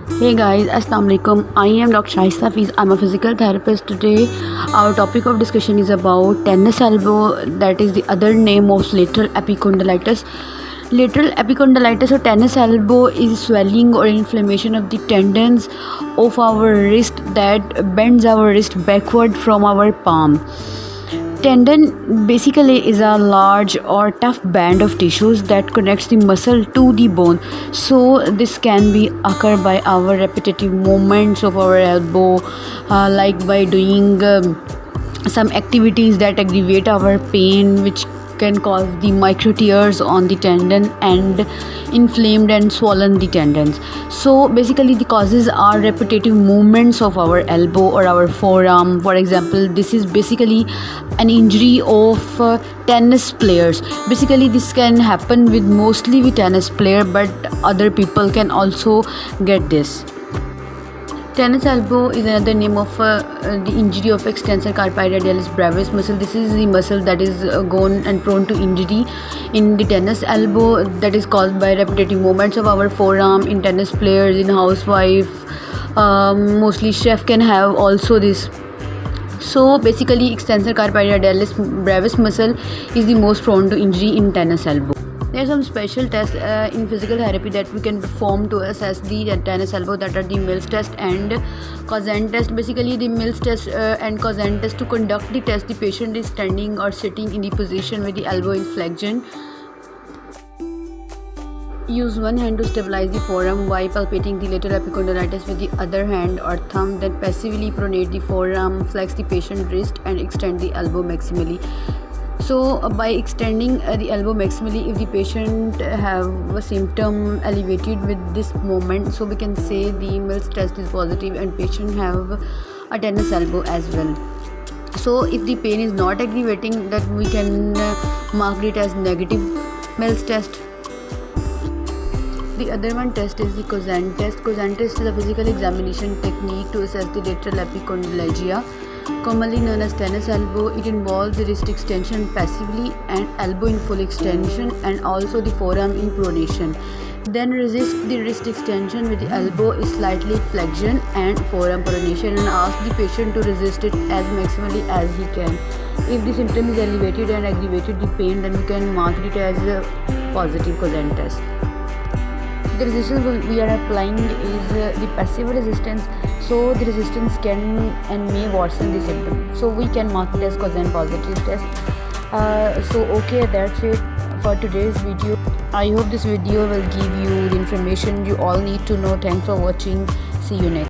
Hey guys, Assalamu alaikum. I am Dr. Shaista Fiz. I'm a physical therapist. Today, our topic of discussion is about tennis elbow, that is the other name of lateral epicondylitis. Lateral epicondylitis or tennis elbow is swelling or inflammation of the tendons of our wrist that bends our wrist backward from our palm. Tendon basically is a large or tough band of tissues that connects the muscle to the bone. So this can be occur by our repetitive movements of our elbow, like by doing some activities that aggravate our pain, which can cause the micro tears on the tendon and inflamed and swollen the tendons. So basically the causes are repetitive movements of our elbow or our forearm. For example, this is basically an injury of tennis players. Basically this can happen with mostly with tennis player, but other people can also get this. Tennis elbow is another name of the injury of extensor carpi radialis brevis muscle. This is the muscle that is gone and prone to injury in the tennis elbow, that is caused by repetitive movements of our forearm. In tennis players, in housewife, mostly chef can have also this. So basically extensor carpi radialis brevis muscle is the most prone to injury in tennis elbow. There are some special tests in physical therapy that we can perform to assess the tennis elbow, that are the Mills test and Cozen test. Basically the Mills test and Cozen test, to conduct the test, the patient is standing or sitting in the position with the elbow in flexion. Use one hand to stabilize the forearm while palpating the lateral epicondylitis with the other hand or thumb. Then passively pronate the forearm, flex the patient wrist and extend the elbow maximally. So by extending the elbow maximally, if the patient have a symptom elevated with this movement, so we can say the Mills test is positive and patient have a tennis elbow as well. So if the pain is not aggravating, that we can mark it as negative Mills test. The other one test is the Cozen test. Cozen test is a physical examination technique to assess the lateral epicondylgia, commonly known as tennis elbow. It involves the wrist extension passively and elbow in full extension, and also the forearm in pronation. Then resist the wrist extension with the elbow is slightly flexion and forearm pronation, and ask the patient to resist it as maximally as he can. If the symptom is elevated and aggravated the pain, then we can mark it as a positive Cozen test. The resistance we are applying is the passive resistance, so the resistance can and may worsen the symptom, so we can mark it as Cozen positive test. Okay, that's it for today's video. I hope this video will give you the information you all need to know. Thanks for watching. See you next.